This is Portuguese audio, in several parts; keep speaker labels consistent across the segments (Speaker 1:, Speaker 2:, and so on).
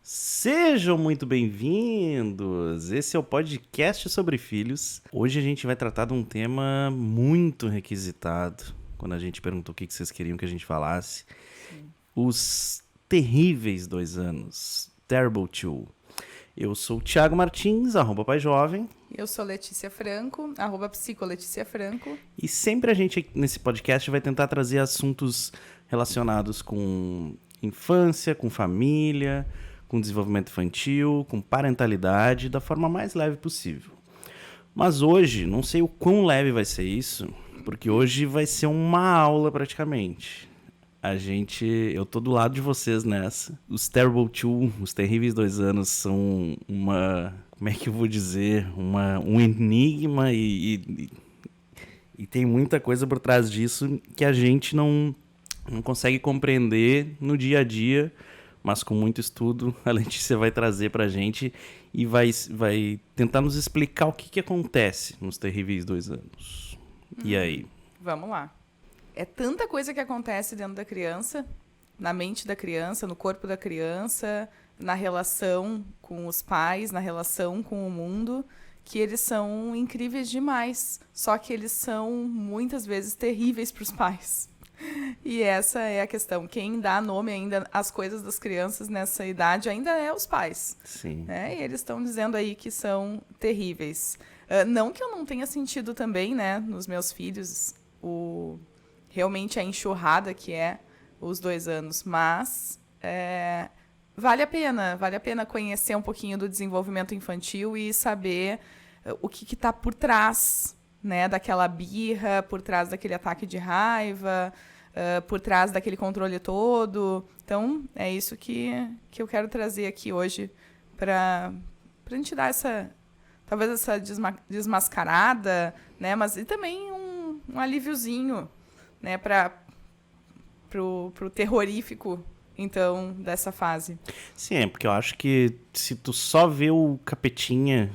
Speaker 1: Sejam muito bem-vindos! Esse é o podcast sobre filhos. Hoje a gente vai tratar de um tema muito requisitado. Quando a gente perguntou o que vocês queriam que a gente falasse.
Speaker 2: Sim.
Speaker 1: Os terríveis 2 anos. Terrible Two. Eu sou o Thiago Martins, @paijovem.
Speaker 2: Eu sou Letícia Franco, @psicoleticiafranco.
Speaker 1: E sempre a gente, nesse podcast, vai tentar trazer assuntos relacionados com infância, com família, com desenvolvimento infantil, com parentalidade, da forma mais leve possível. Mas hoje, não sei o quão leve vai ser isso, porque hoje vai ser uma aula praticamente. Eu tô do lado de vocês nessa. Os Terrible Two, os terríveis 2 anos, são como é que eu vou dizer? Um enigma e tem muita coisa por trás disso que a gente não consegue compreender no dia a dia, mas com muito estudo a Letícia vai trazer pra gente e vai tentar nos explicar o que acontece nos terríveis 2 anos. E aí?
Speaker 2: Vamos lá. É tanta coisa que acontece dentro da criança, na mente da criança, no corpo da criança, na relação com os pais, na relação com o mundo, que eles são incríveis demais. Só que eles são, muitas vezes, terríveis para os pais. E essa é a questão. Quem dá nome ainda às coisas das crianças nessa idade ainda é os pais.
Speaker 1: Sim.
Speaker 2: Né? E eles estão dizendo aí que são terríveis. Não que eu não tenha sentido também, né, nos meus filhos, realmente a enxurrada que é os 2 anos, mas vale a pena conhecer um pouquinho do desenvolvimento infantil e saber o que está por trás, né, daquela birra, por trás daquele ataque de raiva, por trás daquele controle todo. Então, é isso que eu quero trazer aqui hoje para a gente dar talvez essa desmascarada, né, mas e também um alíviozinho, né, para pro terrorífico, então, dessa fase.
Speaker 1: Sim, porque eu acho que se tu só vê o capetinha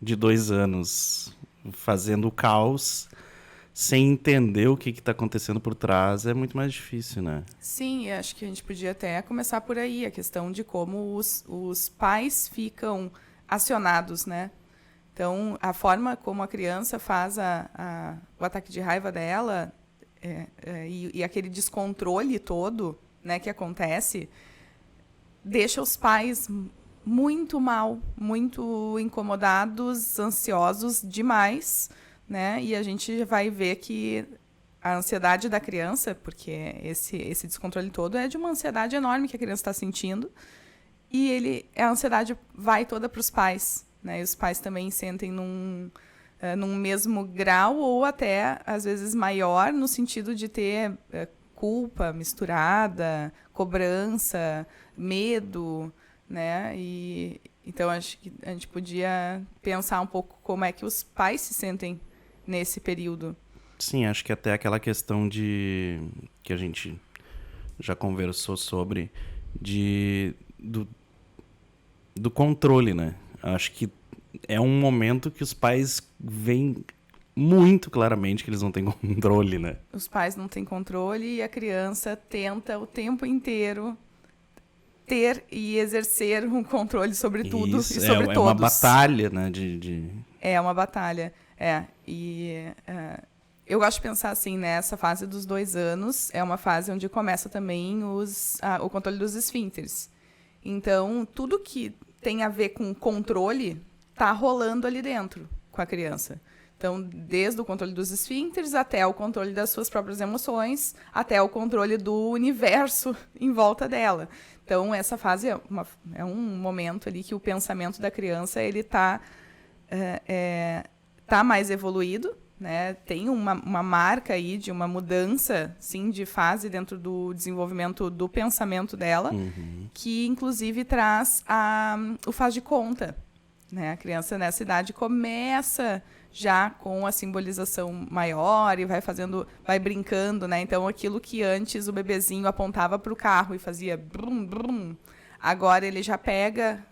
Speaker 1: de 2 anos fazendo o caos, sem entender o que está acontecendo por trás, é muito mais difícil, né?
Speaker 2: Sim, acho que a gente podia até começar por aí, a questão de como os pais ficam acionados, né? Então, a forma como a criança faz o ataque de raiva dela e aquele descontrole todo, né, que acontece, deixa os pais muito mal, muito incomodados, ansiosos demais, né? E a gente vai ver que a ansiedade da criança, porque esse descontrole todo é de uma ansiedade enorme que a criança está sentindo, e a ansiedade vai toda para os pais, né? E os pais também sentem num mesmo grau ou até, às vezes, maior, no sentido de ter culpa misturada, cobrança, medo, né? E então acho que a gente podia pensar um pouco como é que os pais se sentem nesse período.
Speaker 1: Sim, acho que até aquela questão que a gente já conversou sobre do controle, né? Acho que é um momento que os pais veem muito claramente que eles não têm controle, né?
Speaker 2: Os pais não têm controle e a criança tenta o tempo inteiro ter e exercer um controle sobre tudo e sobre todos.
Speaker 1: É uma batalha, né?
Speaker 2: É uma batalha. Eu gosto de pensar assim, né? Essa fase dos 2 anos é uma fase onde começa também o controle dos esfínteres. Então, tudo que tem a ver com controle está rolando ali dentro com a criança. Então, desde o controle dos esfínteres até o controle das suas próprias emoções, até o controle do universo em volta dela. Então, essa fase é um momento ali que o pensamento da criança ele tá mais evoluído, né? Tem uma marca aí de uma mudança, sim, de fase dentro do desenvolvimento do pensamento dela, que inclusive traz o faz de conta, né? A criança nessa idade começa já com a simbolização maior e vai brincando, né? Então, aquilo que antes o bebezinho apontava para o carro e fazia brum, brum, agora ele já pega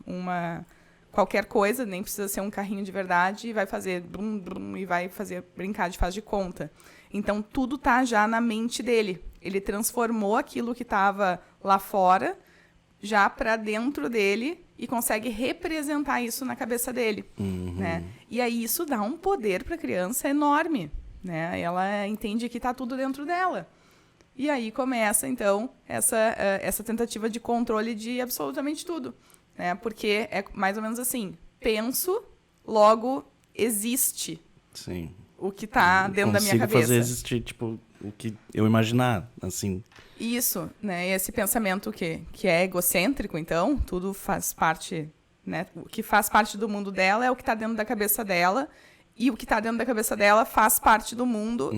Speaker 2: qualquer coisa, nem precisa ser um carrinho de verdade, e vai fazer brum, brum, e vai brincar de faz de conta. Então, tudo está já na mente dele. Ele transformou aquilo que estava lá fora já para dentro dele e consegue representar isso na cabeça dele, né? E aí isso dá um poder para a criança enorme, né? Ela entende que está tudo dentro dela. E aí começa, então, essa tentativa de controle de absolutamente tudo, né? Porque é mais ou menos assim, penso, logo existe.
Speaker 1: Sim.
Speaker 2: O que está dentro da minha cabeça.
Speaker 1: Consigo fazer existir, tipo, o que eu imaginar, assim.
Speaker 2: Isso, né? Esse pensamento que é egocêntrico, então, tudo faz parte, né? O que faz parte do mundo dela é o que está dentro da cabeça dela, e o que está dentro da cabeça dela faz parte do mundo,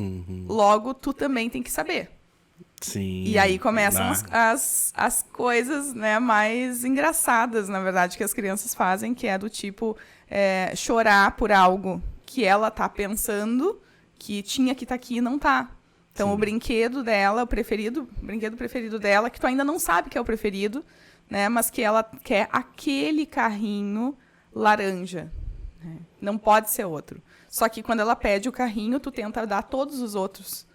Speaker 2: logo tu também tem que saber.
Speaker 1: Sim.
Speaker 2: E aí começam as coisas, né, mais engraçadas, na verdade, que as crianças fazem, que é do tipo chorar por algo que ela tá pensando que tinha que estar aqui e não tá. Então, o brinquedo dela, o brinquedo preferido dela, que tu ainda não sabe que é o preferido, né, mas que ela quer aquele carrinho laranja. Né? Não pode ser outro. Só que quando ela pede o carrinho, tu tenta dar todos os outros.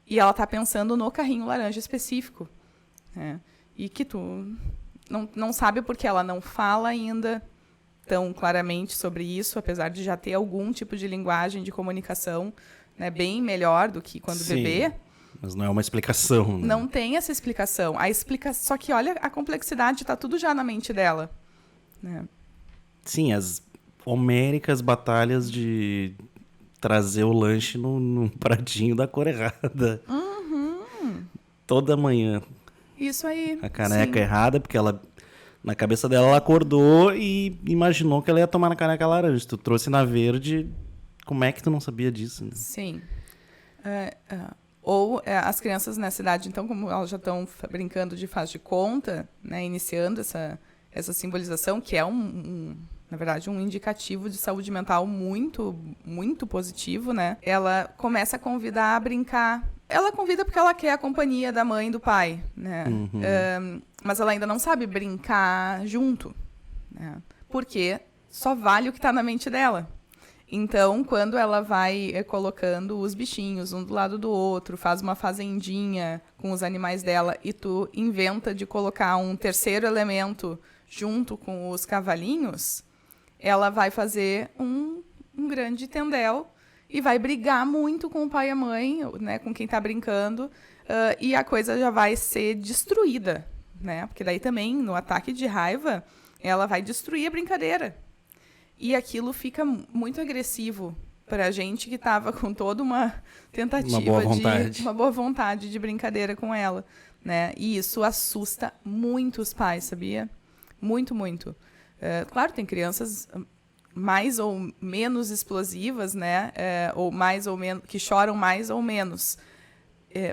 Speaker 2: E ela tá pensando no carrinho laranja específico. Né? E que tu não sabe porque ela não fala ainda tão claramente sobre isso, apesar de já ter algum tipo de linguagem de comunicação, né, bem melhor do que quando bebê.
Speaker 1: Mas não é uma explicação. Né?
Speaker 2: Não tem essa explicação. Só que olha a complexidade, está tudo já na mente dela. Né?
Speaker 1: Sim, as homéricas batalhas de trazer o lanche num pratinho da cor errada. Toda manhã.
Speaker 2: Isso aí.
Speaker 1: A caneca errada, porque ela... Na cabeça dela, ela acordou e imaginou que ela ia tomar na caneca laranja. Tu trouxe na verde, como é que tu não sabia disso? Né?
Speaker 2: Sim. Ou as crianças nessa idade, então, como elas já estão brincando de faz de conta, né, iniciando essa simbolização, que é na verdade, um indicativo de saúde mental muito, muito positivo, né? Ela começa a convidar a brincar. Ela convida porque ela quer a companhia da mãe e do pai, né? Mas ela ainda não sabe brincar junto, né? Porque só vale o que está na mente dela. Então, quando ela vai colocando os bichinhos um do lado do outro, faz uma fazendinha com os animais dela e tu inventa de colocar um terceiro elemento junto com os cavalinhos, ela vai fazer um grande tendel e vai brigar muito com o pai e a mãe, né, com quem está brincando, e a coisa já vai ser destruída, né? Porque daí também, no ataque de raiva, ela vai destruir a brincadeira. E aquilo fica muito agressivo para a gente que estava com toda uma tentativa uma boa vontade de brincadeira com ela, né? E isso assusta muito os pais, sabia? Muito, muito. Claro, tem crianças mais ou menos explosivas, né? Ou mais ou menos que choram mais ou menos.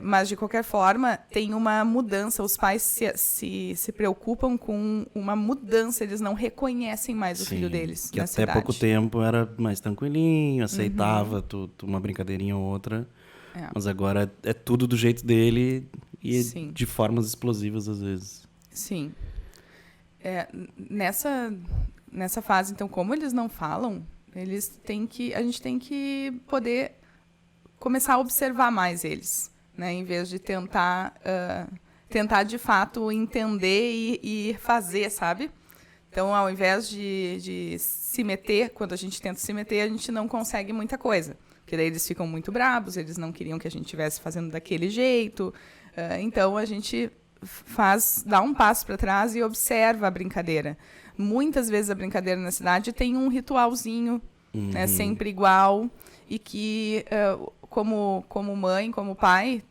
Speaker 2: Mas, de qualquer forma, tem uma mudança. Os pais se preocupam com uma mudança. Eles não reconhecem mais o filho deles.
Speaker 1: Que até pouco tempo era mais tranquilinho, aceitava uma brincadeirinha ou outra. Mas agora é tudo do jeito dele e de formas explosivas, às vezes.
Speaker 2: Sim. Nessa fase, então, como eles não falam, a gente tem que poder começar a observar mais eles. Né, em vez de tentar de fato entender e fazer, sabe? Então, ao invés de se meter, quando a gente tenta se meter, a gente não consegue muita coisa. Porque daí eles ficam muito bravos, eles não queriam que a gente estivesse fazendo daquele jeito. Então, a gente dá um passo para trás e observa a brincadeira. Muitas vezes a brincadeira na cidade tem um ritualzinho, né, sempre igual, e que... Como mãe, como pai,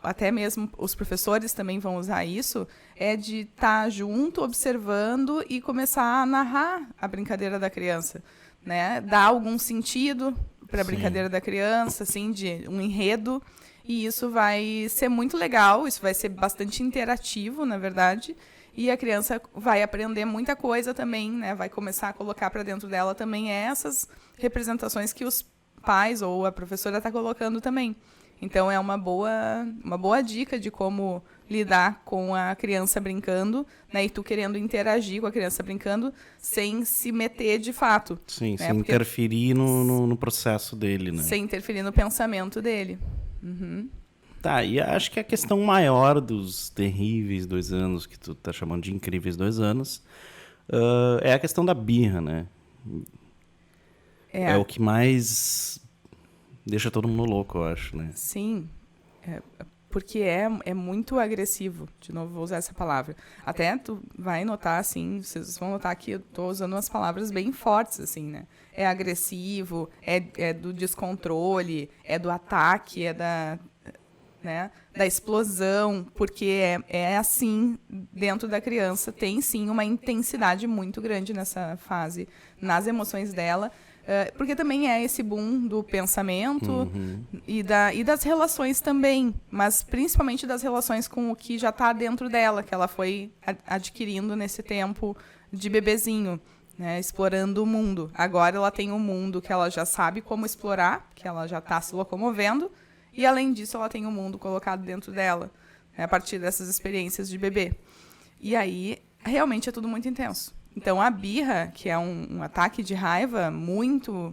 Speaker 2: até mesmo os professores também vão usar isso, é de estar junto, observando e começar a narrar a brincadeira da criança, né? Dar algum sentido para a brincadeira da criança, assim, de um enredo, e isso vai ser muito legal, isso vai ser bastante interativo, na verdade, e a criança vai aprender muita coisa também, né? Vai começar a colocar para dentro dela também essas representações que os pais ou a professora está colocando também. Então, é uma boa dica de como lidar com a criança brincando, né? E tu querendo interagir com a criança brincando sem se meter de fato.
Speaker 1: Sim,
Speaker 2: né?
Speaker 1: sem interferir no processo dele, né?
Speaker 2: Sem interferir no pensamento dele.
Speaker 1: Tá, e acho que a questão maior dos terríveis 2 anos, que tu tá chamando de incríveis 2 anos, é a questão da birra, né? É o que mais deixa todo mundo louco, eu acho, né?
Speaker 2: Sim, porque é muito agressivo. De novo, vou usar essa palavra. Até tu vai notar, assim, vocês vão notar que eu tô usando umas palavras bem fortes, assim, né? É agressivo, é do descontrole, é do ataque, né, da explosão, porque é assim dentro da criança. Tem, sim, uma intensidade muito grande nessa fase, nas emoções dela, porque também é esse boom do pensamento e das relações também, mas principalmente das relações com o que já está dentro dela, que ela foi adquirindo nesse tempo de bebezinho, né, explorando o mundo. Agora ela tem um mundo que ela já sabe como explorar, que ela já está se locomovendo, e além disso ela tem um mundo colocado dentro dela, né, a partir dessas experiências de bebê. E aí realmente é tudo muito intenso. Então, a birra, que é um ataque de raiva muito,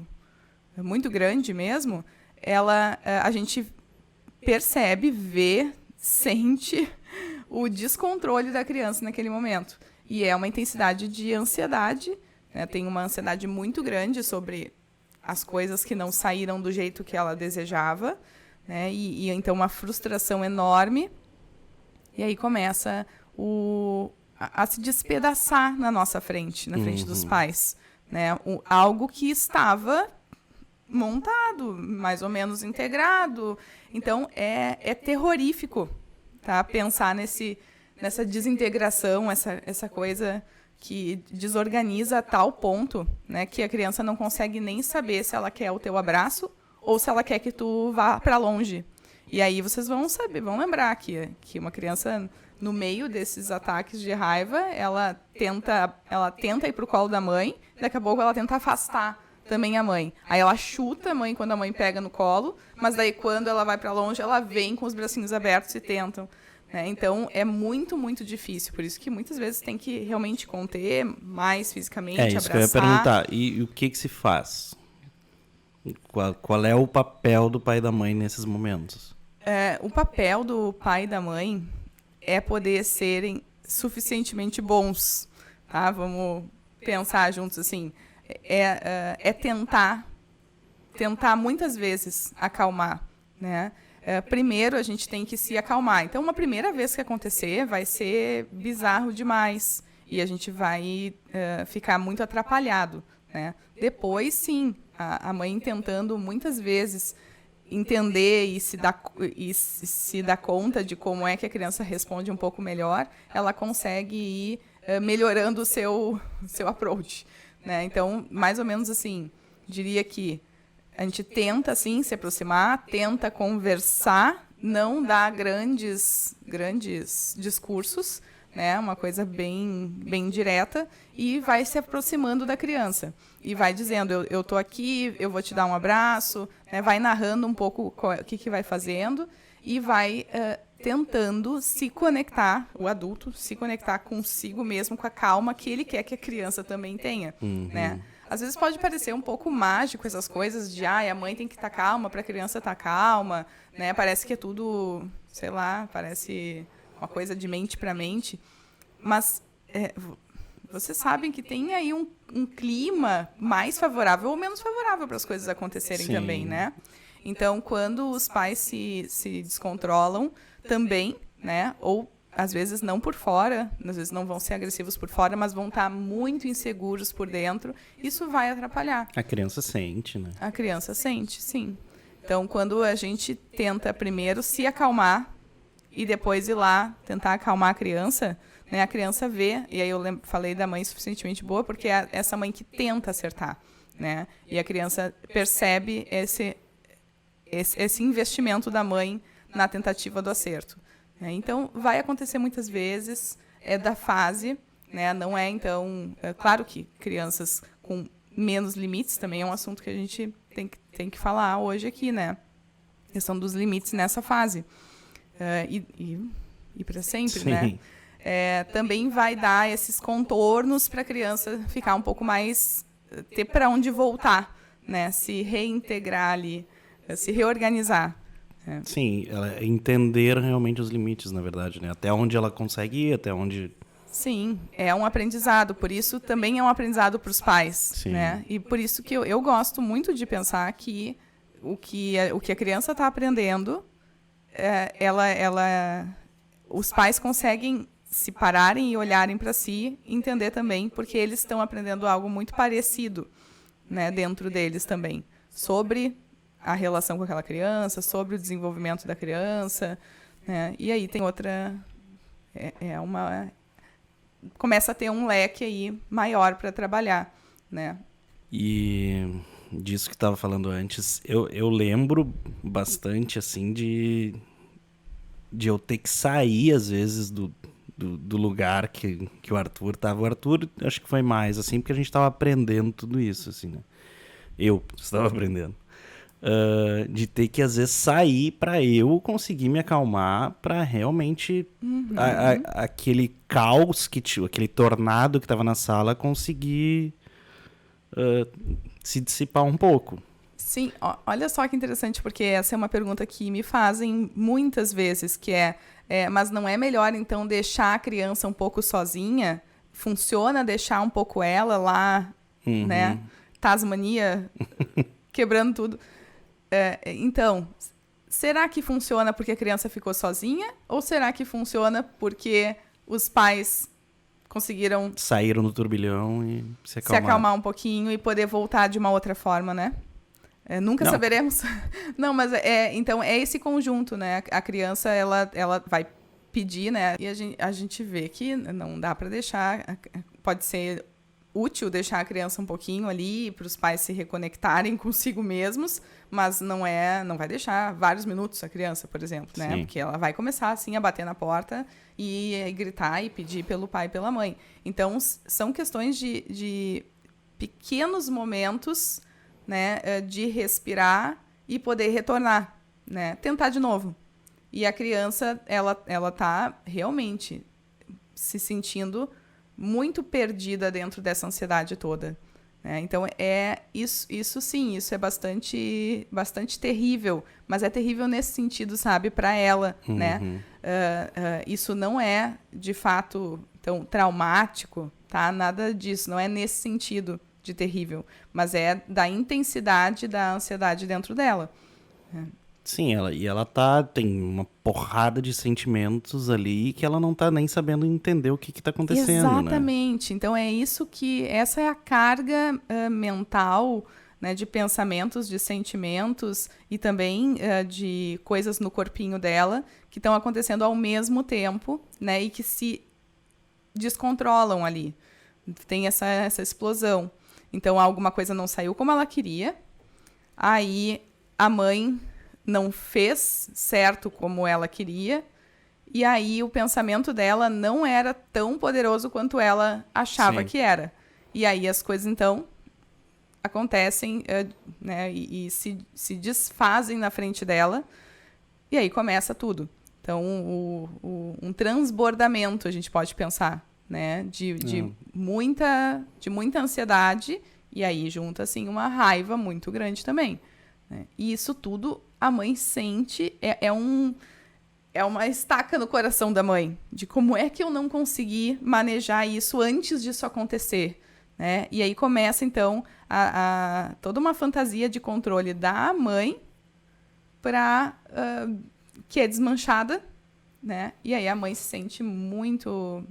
Speaker 2: muito grande mesmo, a gente percebe, vê, sente o descontrole da criança naquele momento. E é uma intensidade de ansiedade, né? Tem uma ansiedade muito grande sobre as coisas que não saíram do jeito que ela desejava, né? E então uma frustração enorme. E aí começa a se despedaçar na nossa frente, na frente dos pais, né? Algo que estava montado, mais ou menos integrado. Então, é terrorífico, tá? Pensar nessa desintegração, essa coisa que desorganiza a tal ponto, né, que a criança não consegue nem saber se ela quer o teu abraço ou se ela quer que tu vá para longe. E aí vocês vão lembrar que uma criança, no meio desses ataques de raiva, ela tenta ir pro colo da mãe, daqui a pouco ela tenta afastar também a mãe. Aí ela chuta a mãe quando a mãe pega no colo, mas daí quando ela vai para longe, ela vem com os bracinhos abertos e tentam. Né? Então, é muito, muito difícil. Por isso que muitas vezes tem que realmente conter mais fisicamente,
Speaker 1: isso
Speaker 2: abraçar.
Speaker 1: Que eu ia perguntar. E o que se faz? Qual é o papel do pai e da mãe nesses momentos?
Speaker 2: O papel do pai e da mãe é poder serem suficientemente bons. Tá? Vamos pensar juntos assim. Tentar muitas vezes acalmar, né? Primeiro a gente tem que se acalmar. Então, uma primeira vez que acontecer vai ser bizarro demais e a gente vai ficar muito atrapalhado, né? Depois, sim, a mãe tentando muitas vezes entender e se dar conta de como é que a criança responde um pouco melhor, ela consegue ir melhorando o seu approach, né? Então, mais ou menos assim, diria que a gente tenta, assim, se aproximar, tenta conversar, não dá grandes discursos, né? Uma coisa bem direta, e vai se aproximando da criança. E vai dizendo, eu estou aqui, eu vou te dar um abraço, né? Vai narrando um pouco o que vai fazendo, e vai tentando se conectar, o adulto, se conectar consigo mesmo, com a calma que ele quer que a criança também tenha, né? Às vezes pode parecer um pouco mágico essas coisas de a mãe tem que estar calma para a criança estar calma, né? Parece que é tudo, sei lá, parece uma coisa de mente para mente. Mas vocês sabem que tem aí um clima mais favorável ou menos favorável para as coisas acontecerem também, né? Então, quando os pais se descontrolam também, né? Ou às vezes não por fora, às vezes não vão ser agressivos por fora, mas vão estar muito inseguros por dentro. Isso vai atrapalhar.
Speaker 1: A criança sente, né?
Speaker 2: A criança sente, sim. Então, quando a gente tenta primeiro se acalmar e depois ir lá tentar acalmar a criança, né, a criança vê, e aí eu falei da mãe suficientemente boa, porque é essa mãe que tenta acertar, né? E a criança percebe esse investimento da mãe na tentativa do acerto. Então, vai acontecer muitas vezes, é da fase, né? Não é, então... claro que crianças com menos limites também é um assunto que a gente tem que falar hoje aqui, né? A questão dos limites nessa fase. E para sempre,
Speaker 1: Sim.
Speaker 2: né? Também vai dar esses contornos para a criança ficar um pouco mais... ter para onde voltar, né? Se reintegrar ali, se reorganizar.
Speaker 1: Sim, ela entender realmente os limites, na verdade, né? Até onde ela consegue ir, até onde...
Speaker 2: Sim, é um aprendizado, por isso também é um aprendizado para os pais,
Speaker 1: Sim.
Speaker 2: né? E por isso que eu gosto muito de pensar que o que a criança está aprendendo, os pais conseguem se pararem e olharem para si, entender também, porque eles estão aprendendo algo muito parecido, né, dentro deles também, sobre a relação com aquela criança, sobre o desenvolvimento da criança, né? E aí tem outra... começa a ter um leque aí maior para trabalhar, né?
Speaker 1: E disso que estava falando antes, eu lembro bastante, assim, de eu ter que sair, às vezes, do lugar que o Arthur estava. O Arthur, acho que foi mais, assim, porque a gente estava aprendendo tudo isso, assim, né? Eu estava aprendendo. De ter que, às vezes, sair para eu conseguir me acalmar para realmente aquele caos aquele tornado que estava na sala conseguir se dissipar um pouco.
Speaker 2: Sim, olha só que interessante, porque essa é uma pergunta que me fazem muitas vezes, que mas não é melhor, então, deixar a criança um pouco sozinha? Funciona deixar um pouco ela lá, né? Tasmania, quebrando tudo. Então, será que funciona porque a criança ficou sozinha? Ou será que funciona porque os pais conseguiram...
Speaker 1: Saíram do turbilhão e se
Speaker 2: acalmar um pouquinho e poder voltar de uma outra forma, né? Nunca saberemos. Não, mas então é esse conjunto, né? A criança, ela vai pedir, né? E a gente vê que não dá para deixar... Pode ser útil deixar a criança um pouquinho ali para os pais se reconectarem consigo mesmos, mas não vai deixar vários minutos a criança, por exemplo, né?
Speaker 1: Sim.
Speaker 2: Porque ela vai começar assim a bater na porta e gritar e pedir pelo pai e pela mãe. Então são questões de pequenos momentos, né, de respirar e poder retornar, né? Tentar de novo. E a criança ela tá realmente se sentindo muito perdida dentro dessa ansiedade toda, né? Então isso sim, isso é bastante terrível, mas é terrível nesse sentido, sabe, para ela, né? Isso não é de fato tão traumático, tá? Nada disso, não é nesse sentido de terrível, mas é da intensidade da ansiedade dentro dela.
Speaker 1: Sim, ela tem uma porrada de sentimentos ali que ela não tá nem sabendo entender o que tá acontecendo,
Speaker 2: Exatamente. Né? Então essa é a carga mental, né, de pensamentos, de sentimentos e também de coisas no corpinho dela que estão acontecendo ao mesmo tempo, né, e que se descontrolam ali. Tem essa explosão. Então alguma coisa não saiu como ela queria, aí a mãe não fez certo como ela queria, e aí o pensamento dela não era tão poderoso quanto ela achava
Speaker 1: Sim.
Speaker 2: que era. E aí as coisas, então, acontecem, né, e se desfazem na frente dela, e aí começa tudo. Então, um transbordamento, a gente pode pensar, né, de muita ansiedade, e aí junta, assim, uma raiva muito grande também. Né? E isso tudo a mãe sente, é uma estaca no coração da mãe, de como é que eu não consegui manejar isso antes disso acontecer, né? E aí começa, então, toda uma fantasia de controle da mãe que é desmanchada, né? E aí a mãe se sente muito,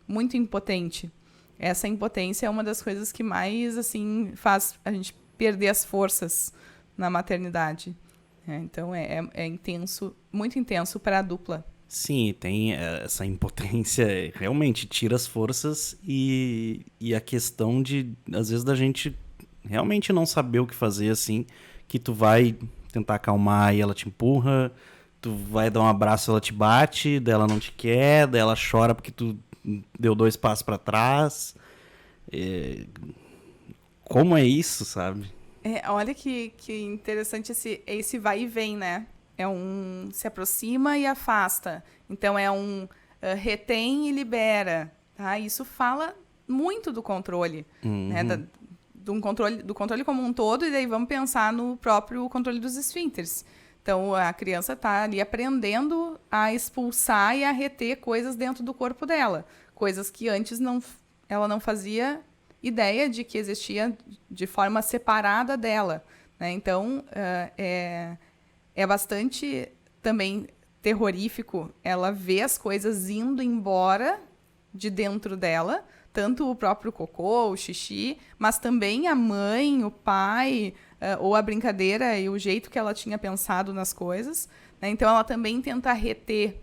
Speaker 2: muito impotente. Essa impotência é uma das coisas que mais, assim, faz a gente perder as forças na maternidade. Então, é intenso, muito intenso para a dupla.
Speaker 1: Sim, tem essa impotência, realmente tira as forças e a questão de, às vezes, da gente realmente não saber o que fazer, assim, que tu vai tentar acalmar e ela te empurra, tu vai dar um abraço, ela te bate, daí ela não te quer, daí ela chora porque tu deu 2 passos para trás. Como é isso, sabe?
Speaker 2: Olha que interessante esse vai e vem, né? Se aproxima e afasta. Então, retém e libera. Tá? Isso fala muito do controle, né? Do controle como um todo, e daí vamos pensar no próprio controle dos esfínteres. Então, a criança está ali aprendendo a expulsar e a reter coisas dentro do corpo dela. Coisas que antes ela não fazia ideia de que existia de forma separada dela, né? Então, é bastante também terrorífico ela ver as coisas indo embora de dentro dela, tanto o próprio cocô, o xixi, mas também a mãe, o pai, ou a brincadeira e o jeito que ela tinha pensado nas coisas, né? Então, ela também tenta reter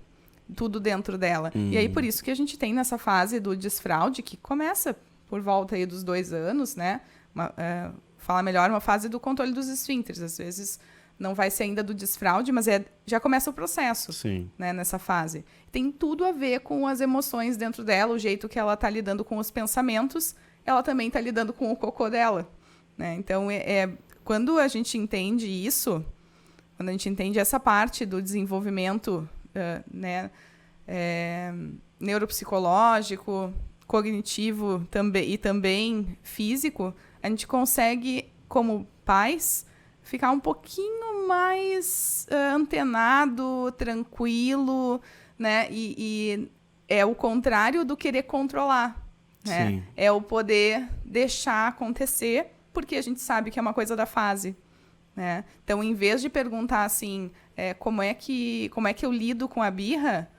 Speaker 2: tudo dentro dela. E aí, por isso que a gente tem nessa fase do desfraude, que começa por volta aí dos 2 anos, né? Falar melhor, uma fase do controle dos esfíncteres. Às vezes não vai ser ainda do desfraude, mas já começa o processo, né, nessa fase. Tem tudo a ver com as emoções dentro dela, o jeito que ela está lidando com os pensamentos, ela também está lidando com o cocô dela, né? Então, quando a gente entende isso, quando a gente entende essa parte do desenvolvimento né, neuropsicológico, cognitivo e também físico, a gente consegue, como pais, ficar um pouquinho mais antenado, tranquilo, né? E é o contrário do querer controlar, né? É o poder deixar acontecer, porque a gente sabe que é uma coisa da fase, né? Então, em vez de perguntar assim, como é que eu lido com a birra,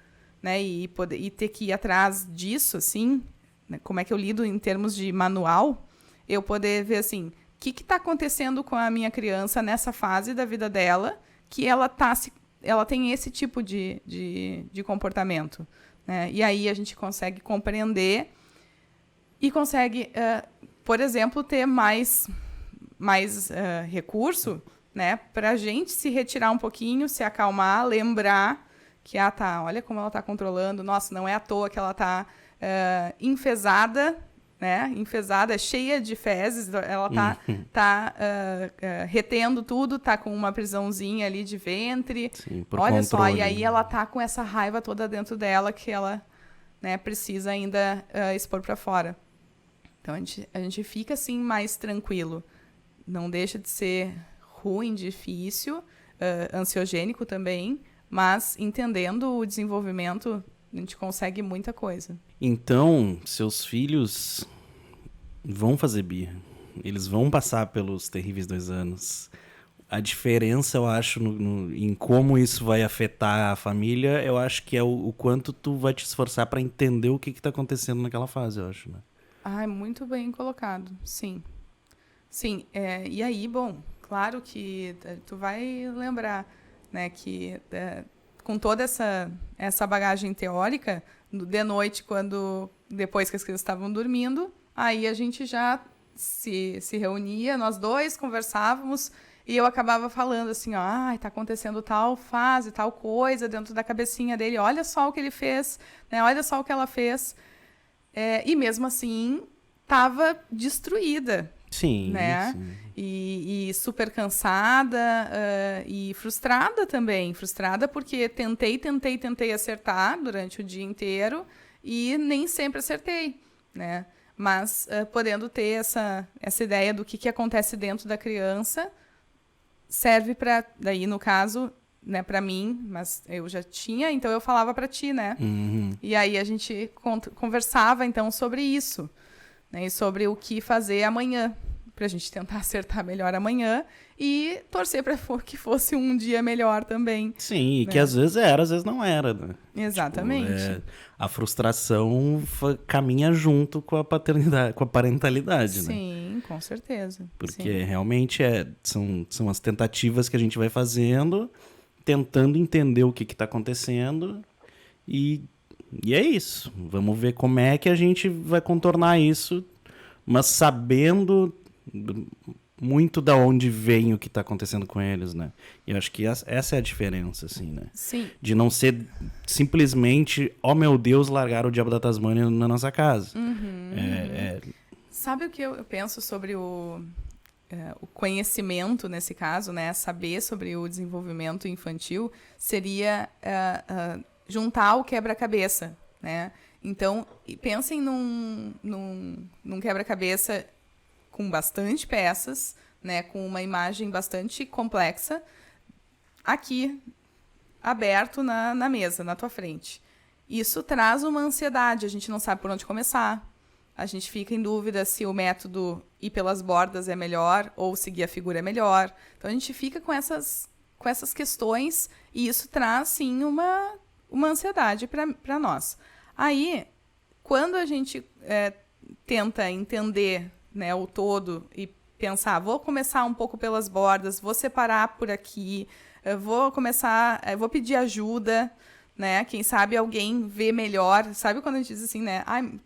Speaker 2: né? E ter que ir atrás disso, assim, né? Como é que eu lido em termos de manual, eu poder ver assim, o que está acontecendo com a minha criança nessa fase da vida dela, que ela tem esse tipo de comportamento, né? E aí a gente consegue compreender e consegue, por exemplo, ter mais recurso, né, para a gente se retirar um pouquinho, se acalmar, lembrar que, olha como ela está controlando, nossa, não é à toa que ela está enfesada, né? Enfesada, cheia de fezes, ela tá retendo tudo, tá com uma prisãozinha ali de ventre.
Speaker 1: Sim, por
Speaker 2: olha
Speaker 1: controle.
Speaker 2: só, e aí ela tá com essa raiva toda dentro dela que ela, né, precisa ainda expor para fora. Então a gente fica assim mais tranquilo. Não deixa de ser ruim, difícil, ansiogênico também, mas entendendo o desenvolvimento, a gente consegue muita coisa.
Speaker 1: Então, seus filhos vão fazer birra. Eles vão passar pelos terríveis 2 anos. A diferença, eu acho, em como isso vai afetar a família, eu acho que é o quanto tu vai te esforçar para entender o que está acontecendo naquela fase, eu acho, né?
Speaker 2: Muito bem colocado, sim. Sim, e aí, bom, claro que tu vai lembrar, né, que com toda essa bagagem teórica, de noite, depois que as crianças estavam dormindo, aí a gente já se reunia, nós dois conversávamos, e eu acabava falando assim, tá acontecendo tal fase, tal coisa dentro da cabecinha dele, olha só o que ele fez, né, olha só o que ela fez. E mesmo assim, estava destruída.
Speaker 1: Sim,
Speaker 2: né?
Speaker 1: sim.
Speaker 2: E super cansada e frustrada também. Frustrada porque tentei acertar durante o dia inteiro e nem sempre acertei, né? Mas podendo ter essa ideia do que acontece dentro da criança, serve para, daí no caso, né, para mim, mas eu já tinha, então eu falava para ti, né?
Speaker 1: Uhum.
Speaker 2: E aí a gente conversava então sobre isso, né, e sobre o que fazer amanhã, para a gente tentar acertar melhor amanhã e torcer para que fosse um dia melhor também.
Speaker 1: Sim, e
Speaker 2: né?
Speaker 1: que às vezes era, às vezes não era, né?
Speaker 2: Exatamente.
Speaker 1: Tipo, a frustração caminha junto com a paternidade, com a parentalidade, né?
Speaker 2: Sim, com certeza.
Speaker 1: Porque realmente são as tentativas que a gente vai fazendo, tentando entender o que está acontecendo e é isso. Vamos ver como é que a gente vai contornar isso, mas sabendo muito da onde vem o que está acontecendo com eles, né? E eu acho que essa é a diferença, assim, né?
Speaker 2: Sim.
Speaker 1: De não ser simplesmente, oh meu Deus, largar o diabo da Tasmânia na nossa casa.
Speaker 2: Uhum. Sabe o que eu penso sobre o conhecimento nesse caso, né? Saber sobre o desenvolvimento infantil seria juntar o quebra-cabeça, né? Então, pensem num quebra-cabeça com bastante peças, né? Com uma imagem bastante complexa. aqui, aberto na mesa, na tua frente. Isso traz uma ansiedade, a gente não sabe por onde começar. A gente fica em dúvida se o método ir pelas bordas é melhor ou seguir a figura é melhor. Então, a gente fica com essas questões e isso traz, sim, uma ansiedade para nós. Aí, quando a gente tenta entender, né, o todo e pensar, vou começar um pouco pelas bordas, vou separar por aqui, vou pedir ajuda, né? Quem sabe alguém vê melhor. Sabe quando a gente diz assim, né?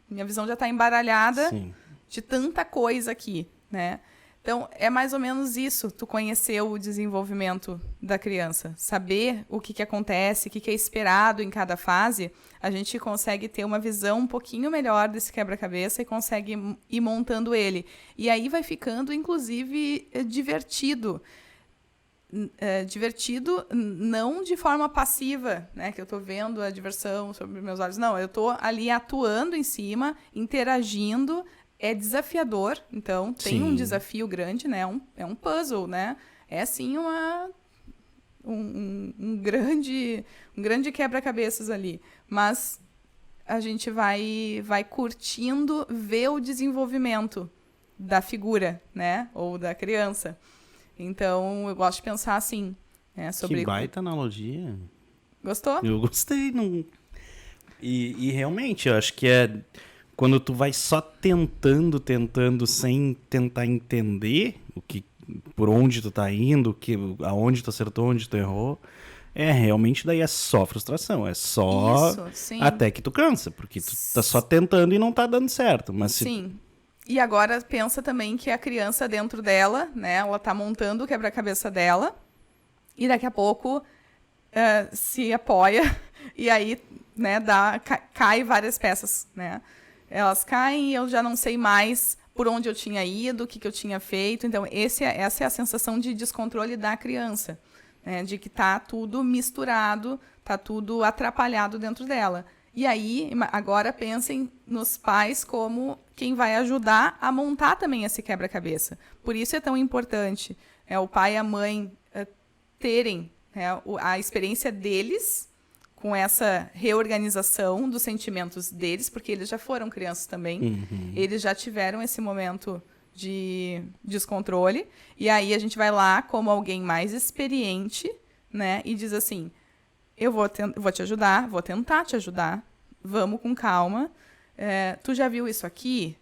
Speaker 2: Minha visão já está embaralhada Sim. de tanta coisa aqui, né? Então, é mais ou menos isso, tu conhecer o desenvolvimento da criança, saber o que acontece, o que é esperado em cada fase, a gente consegue ter uma visão um pouquinho melhor desse quebra-cabeça e consegue ir montando ele. E aí vai ficando, inclusive, divertido. Divertido não de forma passiva, né, que eu estou vendo a diversão sobre meus olhos, não, eu estou ali atuando em cima, interagindo, é desafiador, então tem Sim. um desafio grande, né, é um puzzle, né, é sim um grande quebra-cabeças ali, mas a gente vai curtindo ver o desenvolvimento da figura, né, ou da criança. Então, eu gosto de pensar assim, né, sobre...
Speaker 1: Que baita analogia.
Speaker 2: Gostou?
Speaker 1: Eu gostei. Não... E realmente, eu acho que é quando tu vai só tentando, sem tentar entender por onde tu tá indo, aonde tu acertou, onde tu errou, realmente daí é só frustração, é só
Speaker 2: Isso, sim.
Speaker 1: até que tu cansa, porque tu tá só tentando e não tá dando certo. Mas
Speaker 2: Sim. E agora pensa também que a criança dentro dela, né, ela tá montando o quebra-cabeça dela e daqui a pouco se apoia e aí, né, cai várias peças, né? Elas caem e eu já não sei mais por onde eu tinha ido, o que eu tinha feito. Então, essa é a sensação de descontrole da criança, né, de que tá tudo misturado, tá tudo atrapalhado dentro dela. E aí, agora pensem nos pais como quem vai ajudar a montar também esse quebra-cabeça. Por isso é tão importante o pai e a mãe terem a experiência deles com essa reorganização dos sentimentos deles, porque eles já foram crianças também.
Speaker 1: Uhum.
Speaker 2: Eles já tiveram esse momento de descontrole. E aí a gente vai lá como alguém mais experiente, né, e diz assim... Eu vou te ajudar, vou tentar te ajudar. Vamos com calma. Tu já viu isso aqui?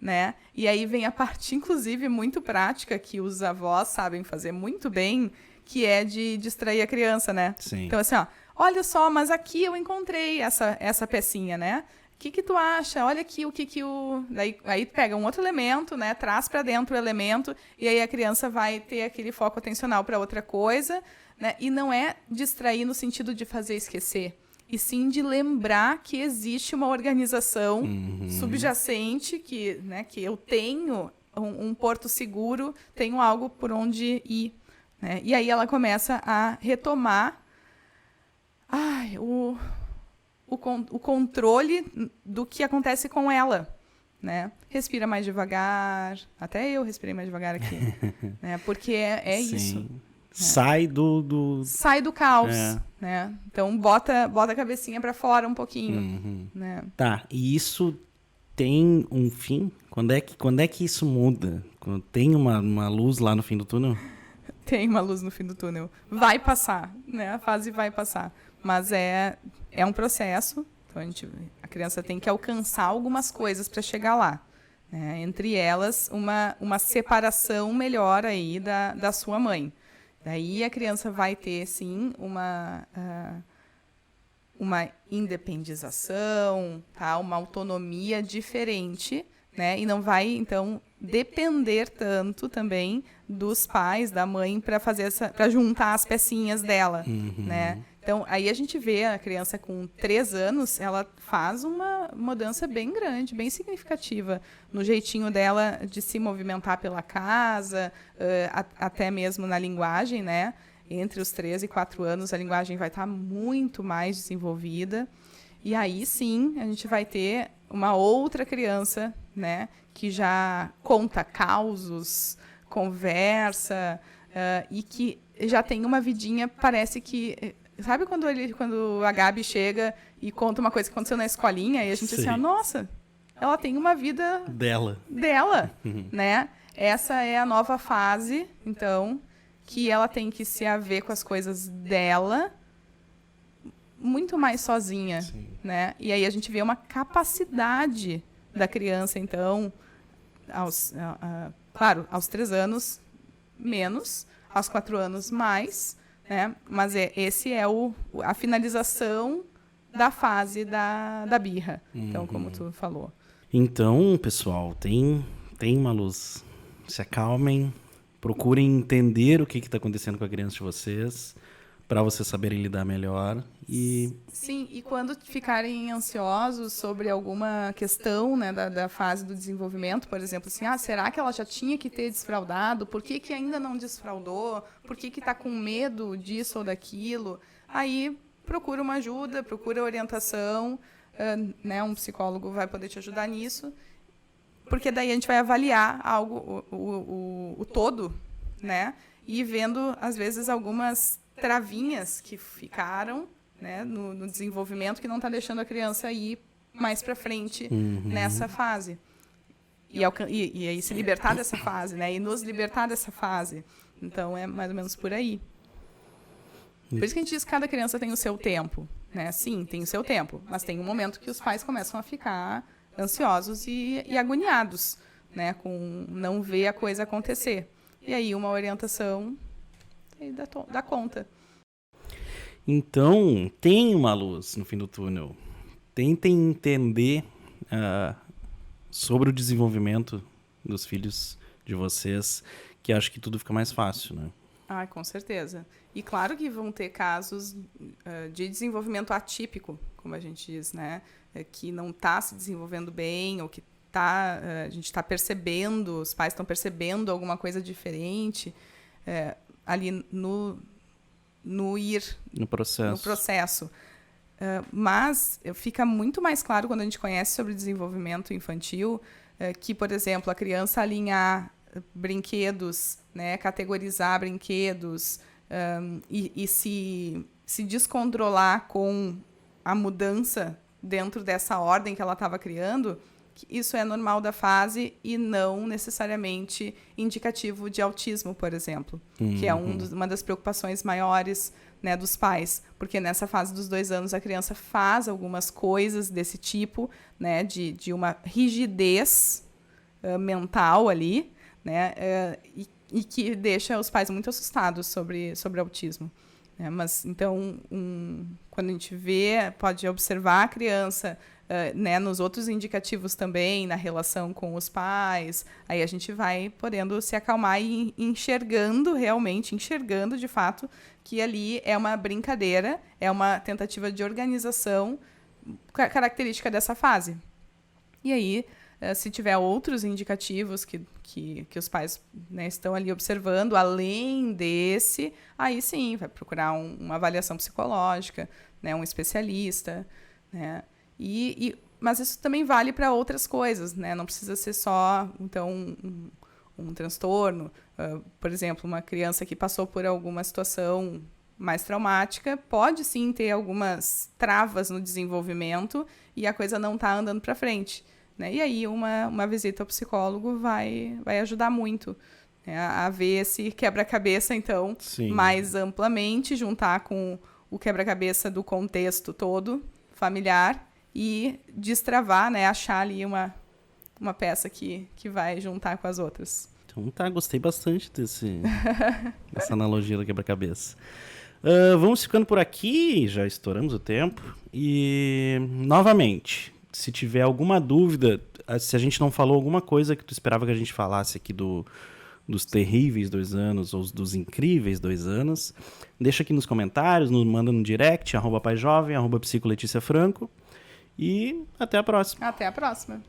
Speaker 2: Né? E aí vem a parte, inclusive, muito prática, que os avós sabem fazer muito bem, que é de distrair a criança, né?
Speaker 1: Sim.
Speaker 2: Então, assim, ó, olha só, mas aqui eu encontrei essa pecinha, né? O que tu acha? Olha aqui o que o... Aí pega um outro elemento, né? Traz para dentro o elemento, e aí a criança vai ter aquele foco atencional para outra coisa, né? E não é distrair no sentido de fazer esquecer, e sim de lembrar que existe uma organização subjacente, que eu tenho um porto seguro, tenho algo por onde ir. Né? E aí ela começa a retomar o controle do que acontece com ela. Né? Respira mais devagar, até eu respirei mais devagar aqui, né? Porque é isso.
Speaker 1: Sai
Speaker 2: Sai do caos, né? Então, bota a cabecinha pra fora um pouquinho, né?
Speaker 1: Tá, e isso tem um fim? Quando é que isso muda? Quando tem uma luz lá no fim do túnel?
Speaker 2: Tem uma luz no fim do túnel. Vai passar, né? A fase vai passar. Mas é um processo. Então, a criança tem que alcançar algumas coisas para chegar lá. Né? Entre elas, uma separação melhor aí da sua mãe. Daí a criança vai ter, sim, uma independização, tá? Uma autonomia diferente, né? E não vai, então, depender tanto também dos pais, da mãe, para juntar as pecinhas dela, né? Então, aí a gente vê a criança com 3 anos, ela faz uma mudança bem grande, bem significativa no jeitinho dela de se movimentar pela casa, até mesmo na linguagem, né? Entre os 3 e 4 anos, a linguagem vai estar muito mais desenvolvida. E aí, sim, a gente vai ter uma outra criança, né? Que já conta causos, conversa, e que já tem uma vidinha, parece que... Sabe quando a Gabi chega e conta uma coisa que aconteceu na escolinha e a gente assim, nossa, ela tem uma vida dela, né? Essa é a nova fase, então, que ela tem que se haver com as coisas dela muito mais sozinha, né? E aí a gente vê uma capacidade da criança, então, claro, aos 3 anos menos, aos 4 anos mais, né? Mas esse é a finalização da fase da birra, então, como tu falou.
Speaker 1: Então, pessoal, tem uma luz. Se acalmem, procurem entender o que está acontecendo com a criança de vocês, para vocês saberem lidar melhor.
Speaker 2: Sim, e quando ficarem ansiosos sobre alguma questão, né, da fase do desenvolvimento, por exemplo, assim, será que ela já tinha que ter desfraudado? Por que ainda não desfraudou? Por que está com medo disso ou daquilo? Aí procura uma ajuda, procura orientação, né, um psicólogo vai poder te ajudar nisso, porque daí a gente vai avaliar algo, o todo, né, e vendo, às vezes, algumas travinhas que ficaram, né, no desenvolvimento, que não está deixando a criança ir mais para frente nessa fase. E aí se libertar dessa fase, né, e nos libertar dessa fase. Então, é mais ou menos por aí. Por isso que a gente diz que cada criança tem o seu tempo, né? Sim, tem o seu tempo, mas tem um momento que os pais começam a ficar ansiosos e agoniados, né, com não ver a coisa acontecer. E aí uma orientação dá conta.
Speaker 1: Então, tem uma luz no fim do túnel. Tentem entender sobre o desenvolvimento dos filhos de vocês, que acho que tudo fica mais fácil, né?
Speaker 2: Com certeza. E claro que vão ter casos de desenvolvimento atípico, como a gente diz, né? Que não está se desenvolvendo bem, ou que a gente está percebendo, os pais estão percebendo alguma coisa diferente ali no processo. Mas fica muito mais claro quando a gente conhece sobre desenvolvimento infantil que, por exemplo, a criança alinhar brinquedos, né, categorizar brinquedos e se descontrolar com a mudança dentro dessa ordem que ela estava criando, isso é normal da fase e não necessariamente indicativo de autismo, por exemplo, que é uma das preocupações maiores, né, dos pais, porque nessa fase dos 2 anos a criança faz algumas coisas desse tipo, né, de uma rigidez mental ali, né, e que deixa os pais muito assustados sobre autismo. Mas, então, quando a gente pode observar a criança, né, nos outros indicativos também, na relação com os pais, aí a gente vai podendo se acalmar e enxergando de fato, que ali é uma brincadeira, é uma tentativa de organização característica dessa fase. E aí, se tiver outros indicativos que os pais, né, estão ali observando, além desse, aí sim, vai procurar uma avaliação psicológica, né, um especialista, né, mas isso também vale para outras coisas, né, não precisa ser só, então, um transtorno. Por exemplo, uma criança que passou por alguma situação mais traumática pode sim ter algumas travas no desenvolvimento e a coisa não está andando para frente. Né? E aí uma visita ao psicólogo vai ajudar muito, né, a ver esse quebra-cabeça, então, sim, mais amplamente, juntar com o quebra-cabeça do contexto todo, familiar, e destravar, né, achar ali uma peça que vai juntar com as outras.
Speaker 1: Então tá, gostei bastante dessa analogia do quebra-cabeça. Vamos ficando por aqui, já estouramos o tempo, e novamente... Se tiver alguma dúvida, se a gente não falou alguma coisa que tu esperava que a gente falasse aqui dos terríveis 2 anos ou dos incríveis 2 anos, deixa aqui nos comentários, nos manda no direct, @paijovem, @psicoleticiafranco, e até a próxima.
Speaker 2: Até a próxima.